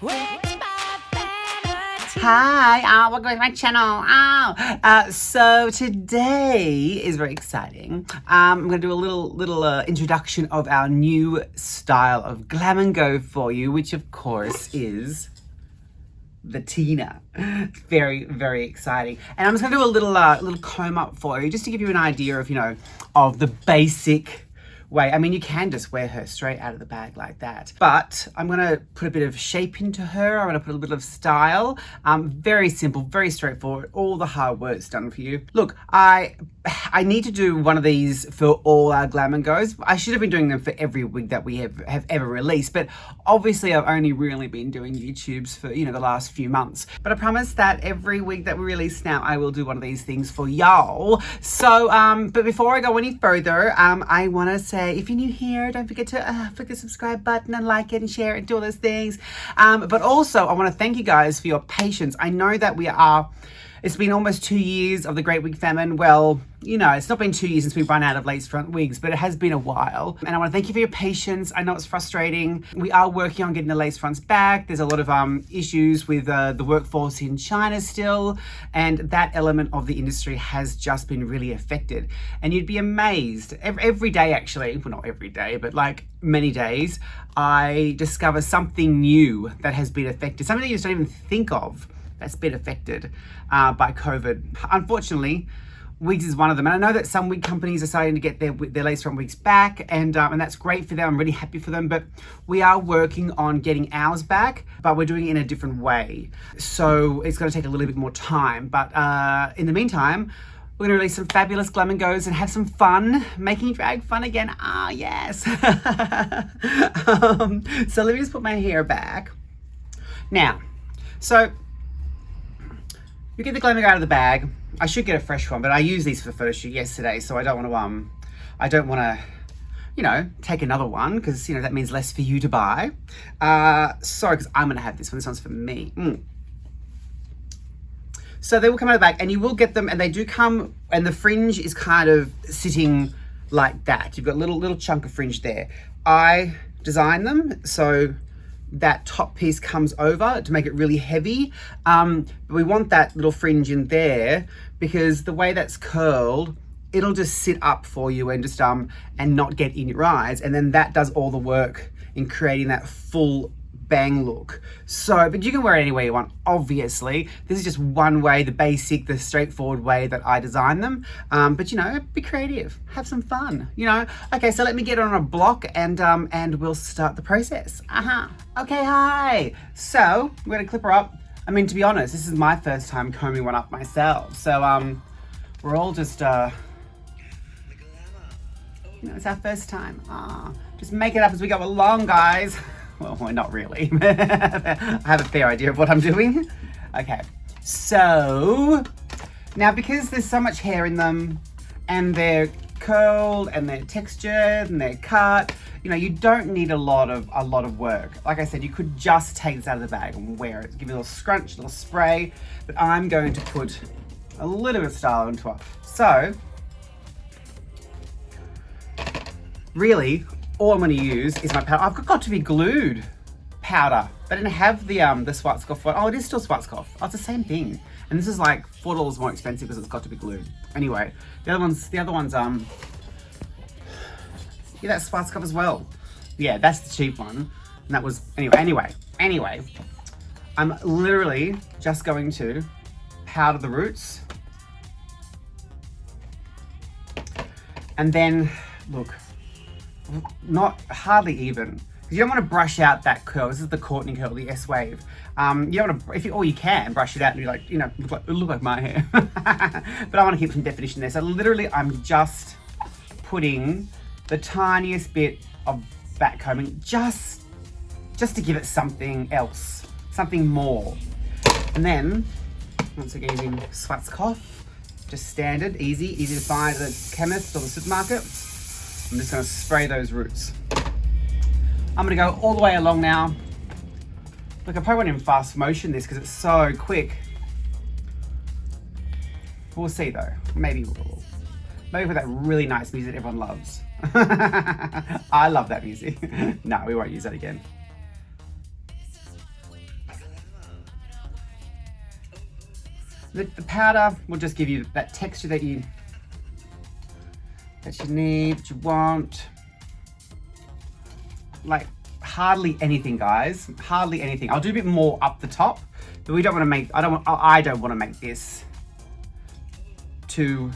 Wigs by Vanity. Hi, welcome back to my channel. So today is very exciting. I'm going to do a little introduction of our new style of glam and go for you, which of course is the Tina. Very, very exciting. And I'm just going to do a little comb up for you, just to give you an idea of, of the basic way. I mean, you can just wear her straight out of the bag like that, but I'm going to put a bit of shape into her. I'm going to put a little bit of style. Very simple, very straightforward. All the hard work's done for you. Look, I need to do one of these for all our glam and goes. I should have been doing them for every wig that we have ever released, but obviously I've only really been doing YouTubes for, the last few months. But I promise that every wig that we release now, I will do one of these things for y'all. So, but before I go any further, I want to say, if you're new here, don't forget to click the subscribe button and like it and share it and do all those things. But also, I want to thank you guys for your patience. I know that it's been almost 2 years of the Great Wig Famine. Well, it's not been 2 years since we've run out of lace front wigs, but it has been a while. And I want to thank you for your patience. I know it's frustrating. We are working on getting the lace fronts back. There's a lot of issues with the workforce in China still, and that element of the industry has just been really affected. And you'd be amazed. Every day, actually, well, not every day, but like many days, I discover something new that has been affected. Something that you just don't even think of that's been affected by COVID. Unfortunately, Wigs is one of them. And I know that some wig companies are starting to get their lace front wigs back, and that's great for them. I'm really happy for them, but we are working on getting ours back, but we're doing it in a different way. So it's gonna take a little bit more time. But in the meantime, we're gonna release some fabulous glam and goes and have some fun, making drag fun again. Yes. So let me just put my hair back. Now, so you get the glam and go out of the bag. I should get a fresh one, but I used these for the photo shoot yesterday, so I don't want to, take another one, because that means less for you to buy. Sorry, because I'm gonna have this one. This one's for me. So they will come out of the bag, and you will get them, and they do come, and the fringe is kind of sitting like that. You've got a little chunk of fringe there. I designed them so that top piece comes over to make it really heavy. But we want that little fringe in there because the way that's curled, it'll just sit up for you and just and not get in your eyes. And then that does all the work in creating that full bang look. So, but you can wear it any way you want, obviously. This is just one way, the straightforward way that I design them. But be creative, have some fun, Okay, so let me get on a block and we'll start the process. Okay, hi. So, we're gonna clip her up. I mean, to be honest, this is my first time combing one up myself. So, we're all just, it's our first time. Just make it up as we go along, guys. Well, not really. I have a fair idea of what I'm doing. Okay, so now because there's so much hair in them and they're curled and they're textured and they're cut, you don't need a lot of work. Like I said, you could just take this out of the bag and wear it. Give it a little scrunch, a little spray, but I'm going to put a little bit of style into it. So, really, all I'm going to use is my powder. I've got to be glued powder. They didn't have the Schwarzkopf one. Oh, it is still Schwarzkopf. Oh, it's the same thing. And this is like $4 more expensive because it's got to be glued. Anyway, the other ones, yeah, that's Schwarzkopf as well. Yeah, that's the cheap one. And that was, anyway. I'm literally just going to powder the roots. And then, look, not hardly even. You don't want to brush out that curl. This is the Courtney curl, the S wave. You don't want to, you can brush it out and be like, look like my hair. But I want to keep some definition there. So literally, I'm just putting the tiniest bit of back combing, just to give it something else, something more. And then, once again, using Schwarzkopf, just standard, easy to find at the chemist or the supermarket. I'm just going to spray those roots. I'm going to go all the way along now. Look, I probably won't even fast motion this because it's so quick. We'll see though. Maybe we'll. Maybe with that really nice music everyone loves. I love that music. No, we won't use that again. The powder will just give you that texture that you need, that you want. Like hardly anything, guys. Hardly anything. I'll do a bit more up the top, but we don't want to make. I don't want to make this too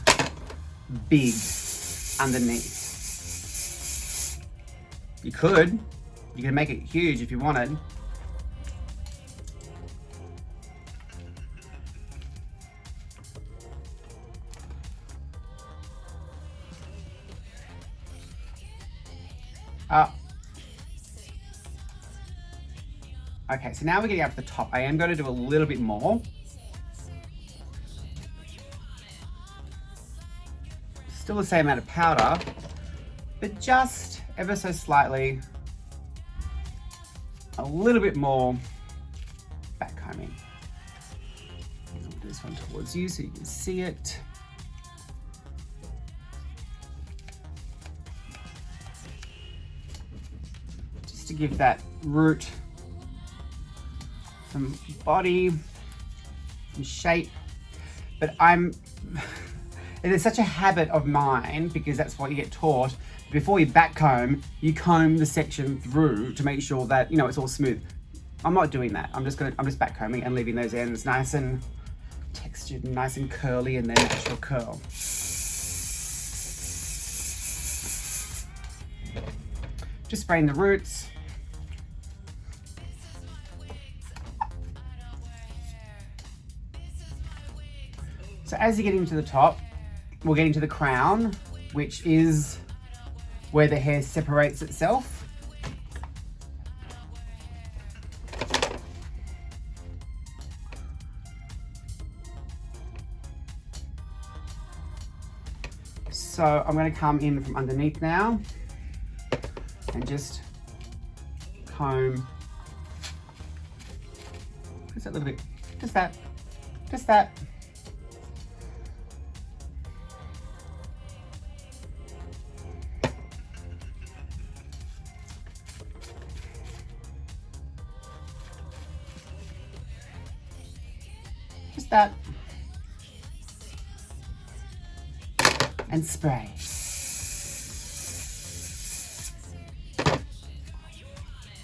big underneath. You could make it huge if you wanted. Okay, so now we're getting up to the top. I am going to do a little bit more. Still the same amount of powder, but just ever so slightly, a little bit more backcombing. I'll do this one towards you so you can see it. Just to give that root some body, some shape, but it is such a habit of mine because that's what you get taught. Before you backcomb, you comb the section through to make sure that, you know, it's all smooth. I'm not doing that. I'm just backcombing and leaving those ends nice and textured, nice and curly, and their natural curl. Just spraying the roots. So as you're getting to the top, we're getting to the crown, which is where the hair separates itself. So I'm going to come in from underneath now and just comb just a little bit, just that. Just that. And spray.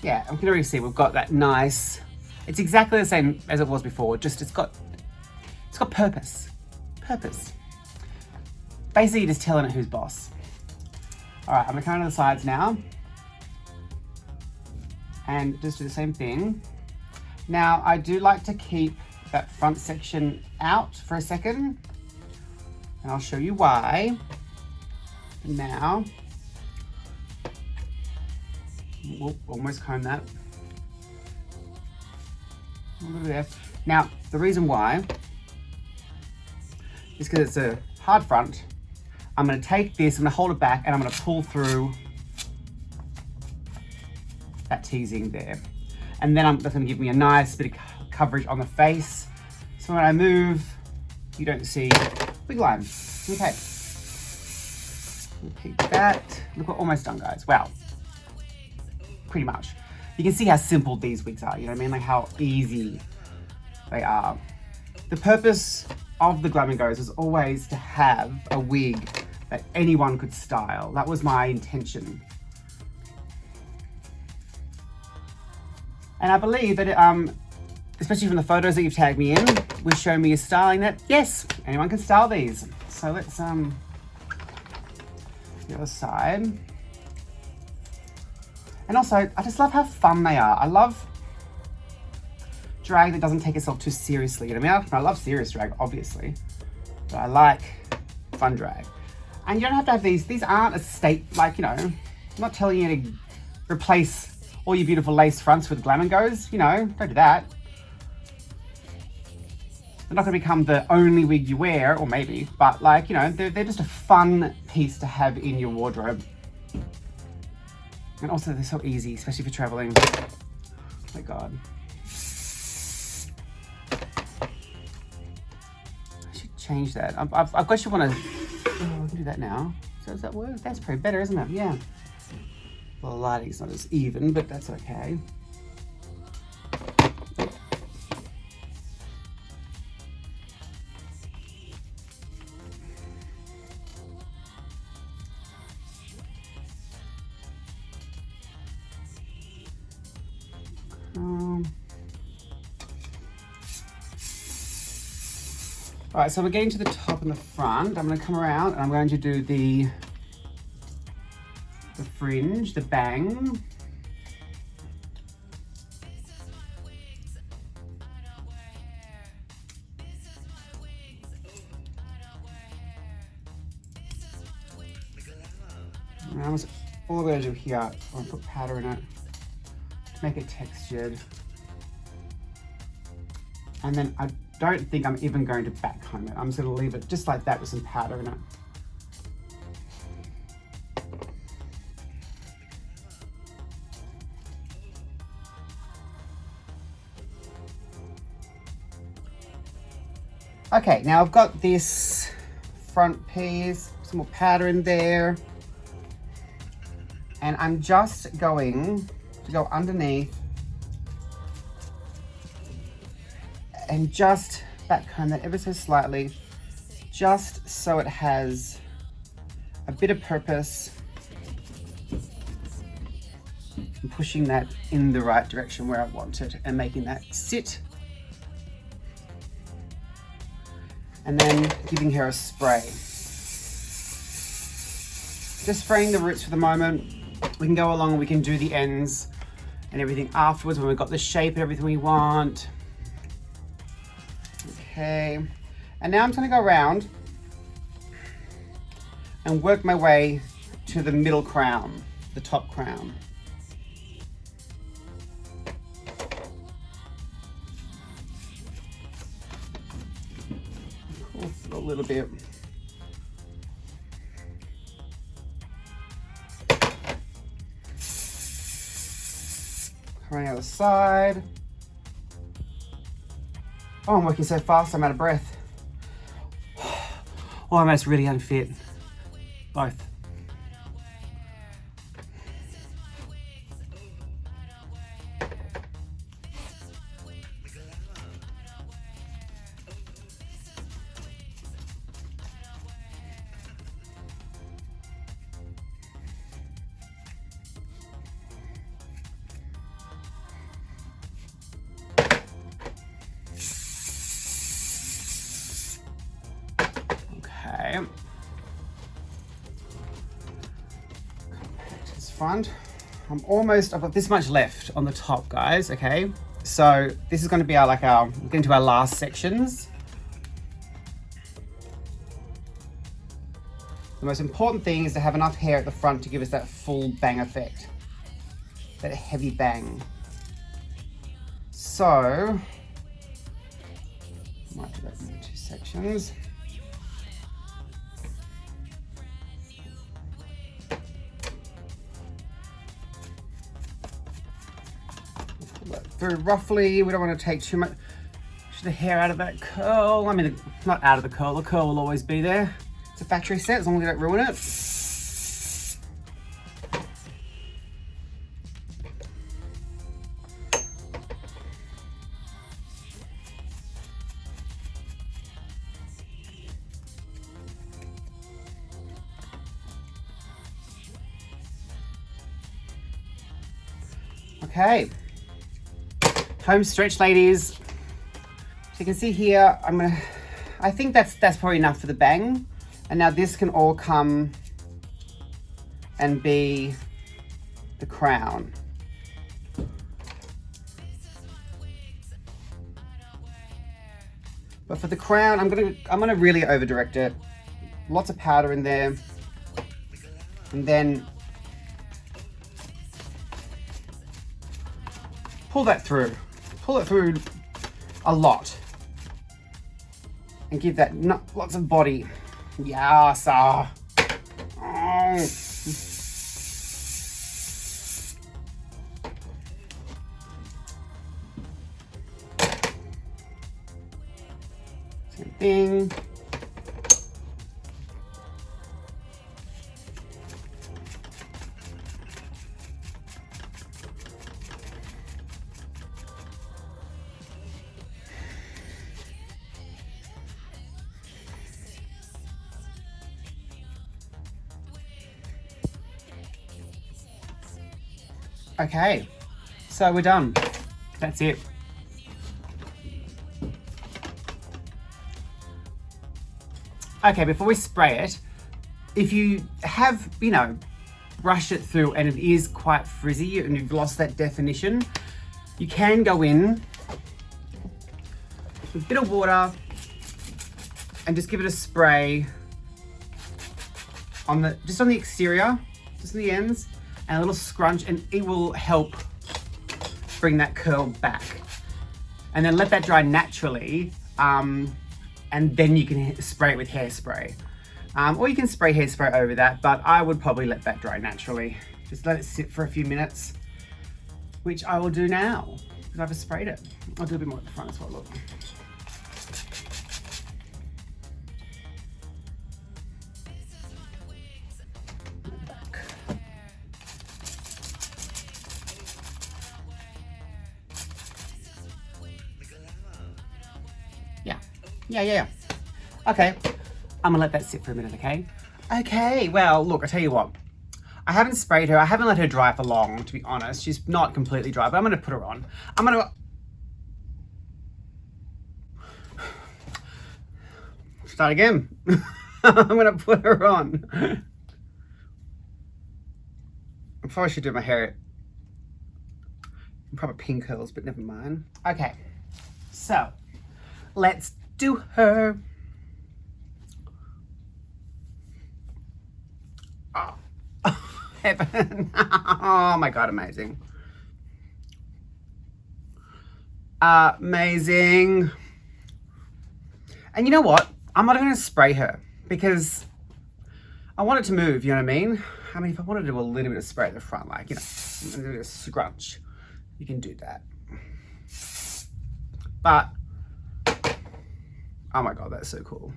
Yeah, we can already see we've got that nice, it's exactly the same as it was before, just it's got purpose. Basically just telling it who's boss. All right, I'm gonna come to the sides now and just do the same thing. Now, I do like to keep that front section out for a second, and I'll show you why. Now, whoop, almost combed that. A little bit there. Now, the reason why is because it's a hard front. I'm going to take this, I'm going to hold it back, and I'm going to pull through that teasing there. And then that's going to give me a nice bit of coverage on the face. So when I move, you don't see big lines. Okay. Repeat that. Look, we're almost done, guys. Well, pretty much. You can see how simple these wigs are, you know what I mean? Like how easy they are. The purpose of the Glam and Goes was always to have a wig that anyone could style. That was my intention. And I believe that, especially from the photos that you've tagged me in, which show me you styling that, yes, anyone can style these. So let's, the other side. And also, I just love how fun they are. I love drag that doesn't take itself too seriously. You know what I mean? I love serious drag, obviously, but I like fun drag. And you don't have to have these aren't a like, you know, I'm not telling you to replace all your beautiful lace fronts with Glam and Goes, you know, don't do that. They're not gonna become the only wig you wear, or maybe, but like, you know, they're just a fun piece to have in your wardrobe. And also they're so easy, especially for traveling. Oh my God. I should change that. I've got you wanna, oh, I can do that now. So does that work? That's pretty better, isn't it? Yeah. The lighting's not as even, but that's okay. All right, so we're getting to the top and the front. I'm going to come around and I'm going to do the fringe, the bang. And almost all the way to here. I'll put powder in it to make it textured. And then I don't think I'm even going to backcomb it. I'm just going to leave it just like that with some powder in it. Okay, now I've got this front piece, some more powder in there. And I'm just going to go underneath and just backcomb that ever so slightly, just so it has a bit of purpose. I'm pushing that in the right direction where I want it and making that sit. And then giving her a spray. Just spraying the roots for the moment. We can go along and we can do the ends and everything afterwards when we've got the shape and everything we want. Okay, and now I'm just going to go around and work my way to the middle crown, the top crown. Cool, a little bit. Around the other side. Oh, I'm working so fast, I'm out of breath. Oh, I'm almost really unfit. Both. Okay. Compact his front. I've got this much left on the top, guys, okay? So this is going to be we're getting to our last sections. The most important thing is to have enough hair at the front to give us that full bang effect. That heavy bang. So, might do that in 2 sections. Very roughly, we don't want to take too much of the hair out of that curl. I mean, not out of the curl will always be there. It's a factory set, as long as we don't ruin it. Okay. Home stretch, ladies. So you can see here, I think that's probably enough for the bang. And now this can all come and be the crown. But for the crown, I'm gonna really over direct it. Lots of powder in there. And then pull it through a lot and give that lots of body. Yes. Oh. Same thing. Okay, so we're done. That's it. Okay, before we spray it, if you have, brushed it through and it is quite frizzy and you've lost that definition, you can go in with a bit of water and just give it a spray just on the exterior, just on the ends, and a little scrunch, and it will help bring that curl back. And then let that dry naturally, and then you can spray it with hairspray. Or you can spray hairspray over that, but I would probably let that dry naturally. Just let it sit for a few minutes, which I will do now, because I've just sprayed it. I'll do a bit more at the front as well, look. Yeah. Okay, I'm gonna let that sit for a minute, okay? Okay, well, look, I tell you what. I haven't sprayed her. I haven't let her dry for long, to be honest. She's not completely dry, but I'm gonna put her on. I'm gonna... Start again. I'm gonna put her on. I probably should do my hair. Proper pin curls, but never mind. Okay, so let's do her. Oh, heaven. Oh my God, amazing. Amazing. And you know what? I'm not going to spray her because I want it to move, you know what I mean? I mean, if I wanted to do a little bit of spray at the front, like, a little bit of scrunch, you can do that. But, oh my God, that's so cool.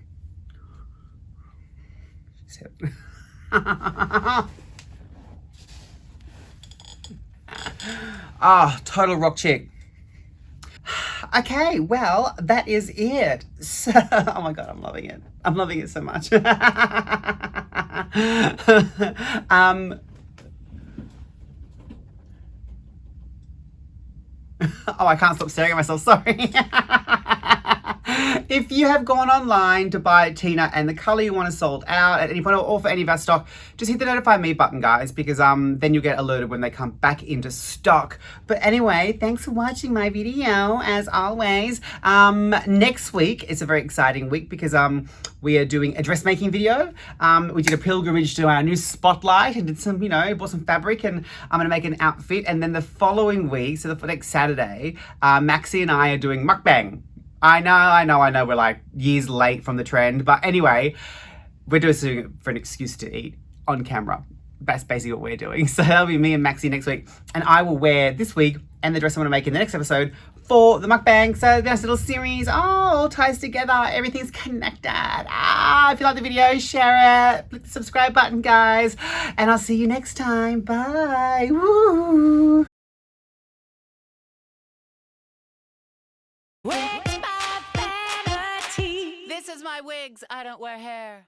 Ah, total rock chick. Okay, well, that is it. So, oh my God, I'm loving it. I'm loving it so much. Oh, I can't stop staring at myself, sorry. If you have gone online to buy Tina and the colour you want is sold out at any point or for any of our stock, just hit the notify me button, guys, because then you'll get alerted when they come back into stock. But anyway, thanks for watching my video, as always. Next week is a very exciting week because we are doing a dressmaking video. We did a pilgrimage to our new spotlight and did some, bought some fabric, and I'm going to make an outfit. And then the following week, so the next Saturday, Maxie and I are doing mukbang. I know, we're like years late from the trend, but anyway, we're doing something for an excuse to eat on camera. That's basically what we're doing. So that'll be me and Maxie next week, and I will wear this week and the dress I'm gonna make in the next episode for the mukbang. So this little series, all ties together, everything's connected. If you like the video, share it, click the subscribe button, guys, and I'll see you next time. Bye. Woo. Wigs by Vanity. This is my wigs. I don't wear hair.